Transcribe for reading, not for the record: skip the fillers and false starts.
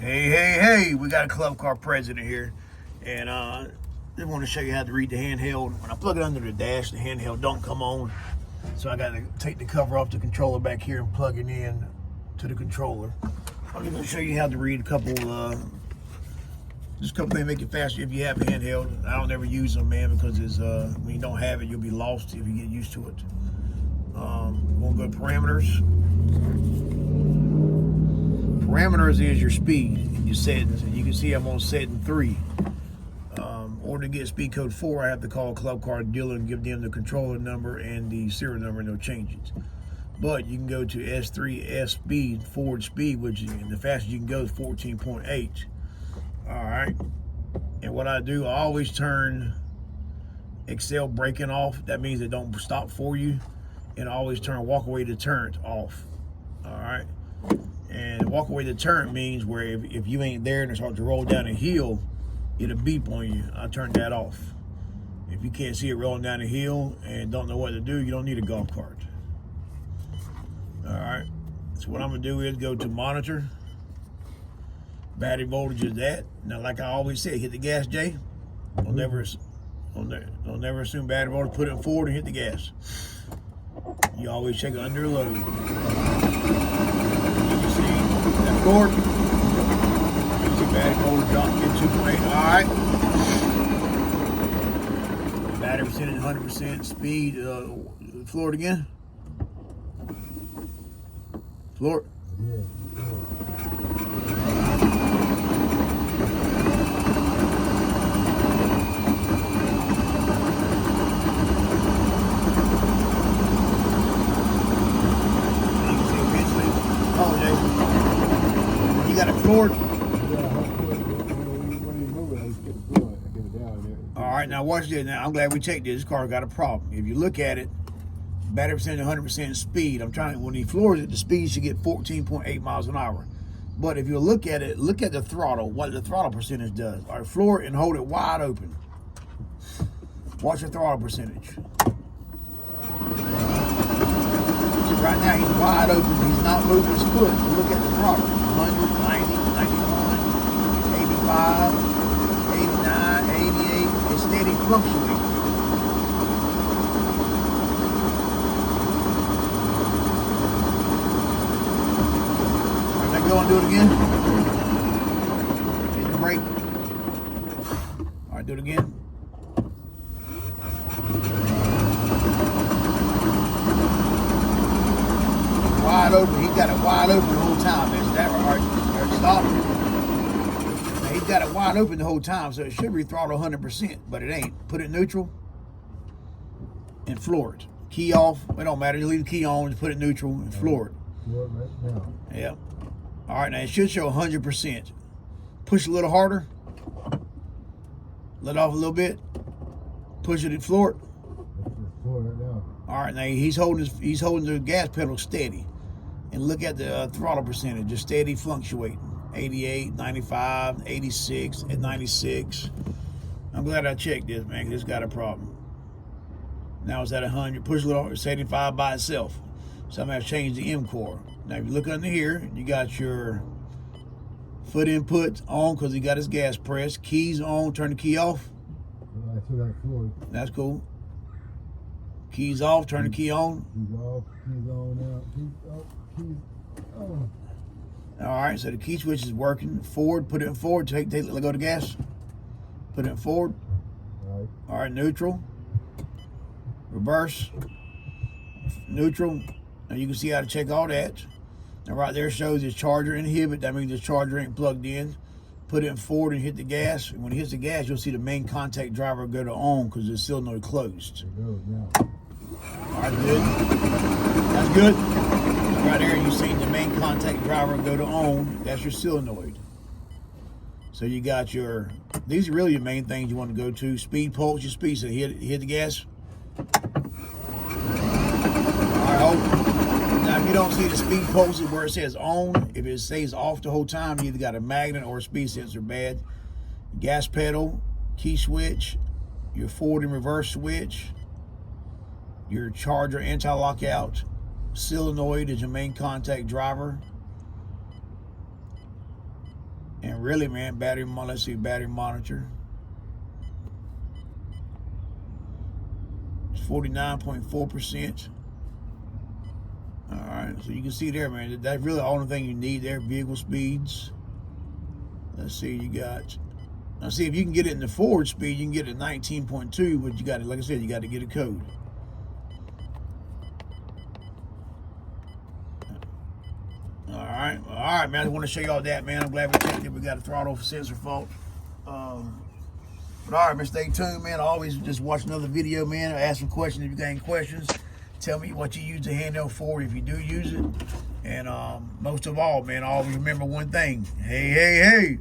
Hey, we got a club car president here, and just want to show you how to read the handheld. When I plug it under the dash, the handheld don't come on, so I got to take the cover off the controller back here and plug it in to the controller. I'm just going to show you how to read a couple, just a couple things make it faster if you have a handheld. I don't ever use them, man, because it's, when you don't have it, you'll be lost if you get used to it. We'll go to parameters. Parameters is your speed and your settings, and you can see I'm on setting 3. Or to get speed code 4, I have to call a club car dealer and give them the controller number and the serial number, no changes. But you can go to S3 S speed, forward speed, which is the fastest you can go is 14.8. All right. And what I do, I always turn Excel braking off. That means it don't stop for you. And I always turn walk away deterrent off. All right. And walk away deterrent means where if you ain't there and it starts to roll down a hill, it'll beep on you. I turn that off. If you can't see it rolling down a hill and don't know what to do, you don't need a golf cart. All right. So what I'm gonna do is go to monitor. Battery voltage is that. Now, like I always say, hit the gas, Jay. Don't never assume battery voltage. Put it forward and hit the gas. You always check it under load. You can see that forward. You can see battery voltage drop to 2.8. All right. Battery percentage 100%. Speed. Floor it again. Floor it. Yeah. You got it floored? All right, now watch this. Now I'm glad we checked this. This car got a problem. If you look at it, battery percentage 100% speed. When he floors it, the speed should get 14.8 miles an hour. But if you look at it, look at the throttle, what the throttle percentage does. All right, floor it and hold it wide open. Watch the throttle percentage. Right now he's wide open. He's not moving his foot. Look at the throttle. 100, 90, 91, 85, 89, 88. It's steady fluctuating. All right, let go and do it again. Hit the brake. All right, do it again. Wide open. He got it wide open the whole time. Is that right? Or stop it. Now, he's got it wide open the whole time, so it should be throttle 100%, but it ain't. Put it neutral and floor it. Key off. It don't matter. You leave the key on, just put it neutral and floor it. Right now. Yeah. All right, now it should show 100%. Push a little harder. Let off a little bit. Push it and floor it. Right now. All right, now he's holding the gas pedal steady. And look at the throttle percentage, just steady fluctuating. 88, 95, 86, at 96. I'm glad I checked this, man, because it's got a problem. Now it's at 100. Push a little harder, 75 by itself. So I'm going to change the M core. Now if you look under here, you got your foot input on because he got his gas pressed. Keys on, turn the key off. I still got floor. That's cool. Keys off, turn the key on. Keys off, keys on now. Keys off, keys on. All right, so the key switch is working. Forward, put it in forward. Let go of the gas. Put it in forward. All right, neutral. Reverse. Neutral. Now you can see how to check all that. Now right there shows his charger inhibit. That means the charger ain't plugged in. Put it in forward and hit the gas. And when it hits the gas, you'll see the main contact driver go to on because it's still no closed. It goes now. All right, good. That's good. Right there, you see the main contact driver go to on. That's your solenoid. So you got these are really your main things you want to go to. Speed, pulse, your speed. So hit the gas. All right, hold. Now, if you don't see the speed pulse where it says on, if it stays off the whole time, you either got a magnet or a speed sensor bad. Gas pedal, key switch, your forward and reverse switch, your charger anti-lockout, solenoid is your main contact driver, really, man. Let's see, battery monitor. It's 49.4%. All right, so you can see there, man. That's really the only thing you need there. Vehicle speeds. Let's see, you got. Now, see if you can get it in the forward speed. You can get it at 19.2, but you got to, like I said, you got to get a code. All right, man. I want to show y'all that, man. I'm glad we checked it. We got a throttle sensor fault. But all right, man. Stay tuned, man. I always just watch another video, man. Ask some questions if you got any questions. Tell me what you use the Handheld for if you do use it. And most of all, man, always remember one thing. Hey, hey, hey.